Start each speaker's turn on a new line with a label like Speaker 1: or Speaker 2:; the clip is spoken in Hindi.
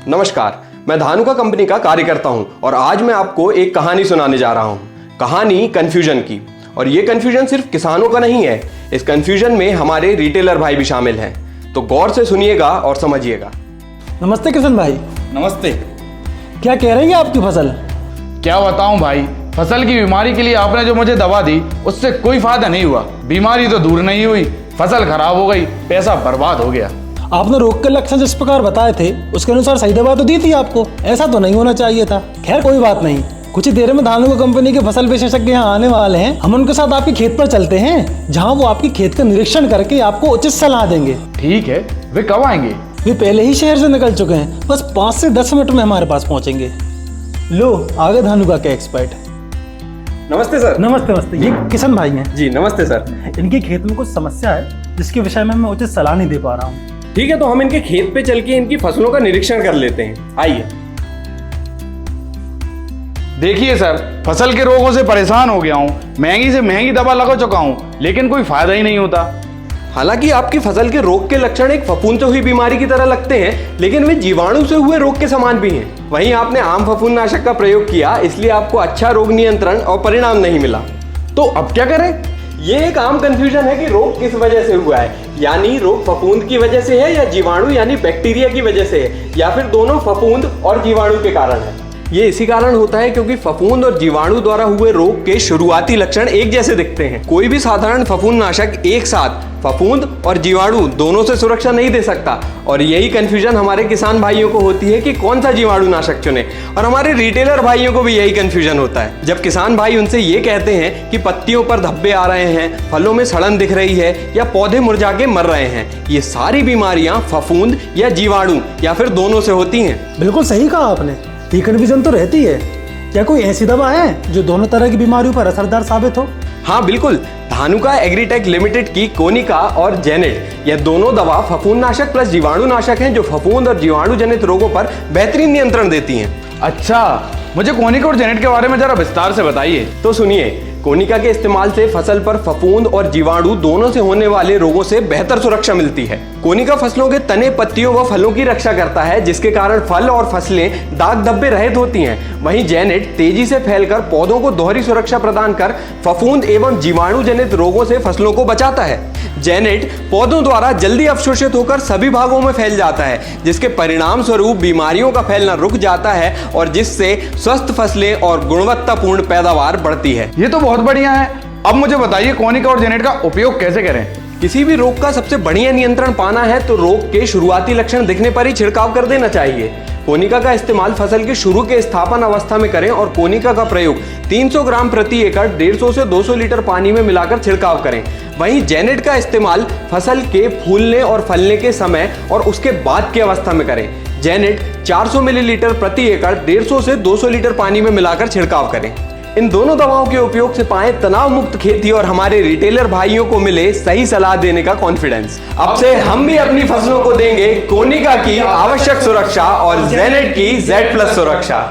Speaker 1: नमस्कार, मैं धानुका कंपनी का कार्यकर्ता हूं और आज मैं आपको एक कहानी सुनाने जा रहा हूं। कहानी कन्फ्यूजन की। और ये कन्फ्यूजन सिर्फ किसानों का नहीं है, इस कन्फ्यूजन में हमारे रिटेलर भाई भी शामिल हैं। तो गौर से सुनिएगा और समझिएगा।
Speaker 2: नमस्ते किशन भाई।
Speaker 3: नमस्ते।
Speaker 2: क्या कह रही है आपकी फसल?
Speaker 3: क्या बताऊं भाई, फसल की बीमारी के लिए आपने जो मुझे दवा दी उससे कोई फायदा नहीं हुआ। बीमारी तो दूर नहीं हुई, फसल खराब हो गई, पैसा बर्बाद हो गया।
Speaker 2: आपने रोग के लक्षण जिस प्रकार बताए थे उसके अनुसार सही दवा तो दी थी आपको, ऐसा तो नहीं होना चाहिए था। खैर कोई बात नहीं, कुछ ही देर में धानुका कंपनी के फसल विशेषज्ञ यहाँ आने वाले हैं। हम उनके साथ आपके खेत पर चलते हैं, जहाँ वो आपके खेत का निरीक्षण करके आपको उचित सलाह देंगे।
Speaker 3: ठीक है, वे कब आएंगे?
Speaker 2: वे पहले ही शहर से निकल चुके हैं, बस 5 से 10 मिनट में हमारे पास पहुंचेंगे। लो आगे धानुका के एक्सपर्ट।
Speaker 1: नमस्ते सर।
Speaker 2: नमस्ते नमस्ते, ये किशन भाई हैं।
Speaker 1: जी नमस्ते सर।
Speaker 2: इनके खेत में कुछ समस्या है जिसके विषय में मैं उचित सलाह नहीं दे पा रहा हूँ।
Speaker 1: ठीक है, तो हम इनके खेत पे चल के इनकी फसलों का निरीक्षण कर लेते हैं। आइए।
Speaker 3: देखिए सर, फसल के रोगों से परेशान हो गया हूँ। महंगी से महंगी दवा लगा चुका हूँ, लेकिन कोई फायदा ही नहीं होता।
Speaker 1: हालांकि आपकी फसल के रोग के लक्षण एक फफूंद से हुई बीमारी की तरह लगते हैं, लेकिन वे जीवाणु से हुए रोग के समान भी हैं। वहीं आपने आम फफूंदनाशक का प्रयोग किया, इसलिए आपको अच्छा रोग नियंत्रण और परिणाम नहीं मिला।
Speaker 3: तो अब क्या करें?
Speaker 1: ये एक आम कंफ्यूजन है कि रोग किस वजह से हुआ है, यानी रोग फफूंद की वजह से है या जीवाणु यानी बैक्टीरिया की वजह से है, या फिर दोनों फफूंद और जीवाणु के कारण है। ये इसी कारण होता है क्योंकि फफूंद और जीवाणु द्वारा हुए रोग के शुरुआती लक्षण एक जैसे दिखते हैं। कोई भी साधारण फफूंदनाशक एक साथ फफूंद और जीवाणु दोनों से सुरक्षा नहीं दे सकता, और यही कंफ्यूजन हमारे किसान भाइयों को होती है कि कौन सा जीवाणु नाशक चुने। और हमारे रिटेलर भाइयों को भी यही कंफ्यूजन होता है जब किसान भाई उनसे ये कहते हैं कि पत्तियों पर धब्बे आ रहे हैं, फलों में सड़न दिख रही है या पौधे मुरझा के मर रहे हैं। ये सारी बीमारियां फफूंद या जीवाणु या फिर दोनों से होती हैं।
Speaker 2: बिल्कुल सही कहा आपने, ये कन्फ्यूजन तो रहती है। क्या कोई ऐसी दवा है जो दोनों तरह की बीमारियों पर असरदार साबित हो?
Speaker 1: हाँ बिल्कुल, धानुका एग्रीटेक लिमिटेड की कोनिका और जेनेट, यह दोनों दवा फफूंदनाशक प्लस जीवाणुनाशक हैं जो फफूंद और जीवाणु जनित रोगों पर बेहतरीन नियंत्रण देती हैं।
Speaker 3: अच्छा, मुझे कोनिका और जेनेट के बारे में जरा विस्तार से बताइए।
Speaker 1: तो सुनिए, कोनिका के इस्तेमाल से फसल पर फफूंद और जीवाणु दोनों से होने वाले रोगों से बेहतर सुरक्षा मिलती है। कोनिका फसलों के तने, पत्तियों व फलों की रक्षा करता है, जिसके कारण फल और फसलें दाग धब्बे रहित होती हैं। वहीं जेनेट तेजी से फैलकर पौधों को दोहरी सुरक्षा प्रदान कर फफूंद एवं जीवाणु जनित रोगों से फसलों को बचाता है। जेनेट पौधों द्वारा जल्दी अवशोषित होकर सभी भागों में फैल जाता है, जिसके परिणाम स्वरूप बीमारियों का फैलना रुक जाता है और जिससे स्वस्थ फसलें और गुणवत्तापूर्ण पैदावार बढ़ती है।
Speaker 3: ये तो बहुत बढ़िया है। अब मुझे बताइए, कोनिका और जेनेट का उपयोग कैसे करें?
Speaker 1: किसी भी रोग का सबसे बढ़िया नियंत्रण पाना है तो रोग के शुरुआती लक्षण दिखने पर ही छिड़काव कर देना चाहिए। कोनिका का इस्तेमाल फसल के शुरू के स्थापन अवस्था में करें और कोनिका का प्रयोग 300 ग्राम प्रति एकड़ 150 से 200 लीटर पानी में मिलाकर छिड़काव करें। वहीं जेनेट का इस्तेमाल फसल के फूलने और फलने के समय और उसके बाद की अवस्था में करें। जेनेट 400 मिलीलीटर प्रति एकड़ 150 से 200 लीटर पानी में मिलाकर छिड़काव करें। इन दोनों दवाओं के उपयोग से पाएं तनाव मुक्त खेती और हमारे रिटेलर भाइयों को मिले सही सलाह देने का कॉन्फिडेंस। अब से हम भी अपनी फसलों को देंगे कोनिका की आवश्यक सुरक्षा और जेनेट की Z+ सुरक्षा।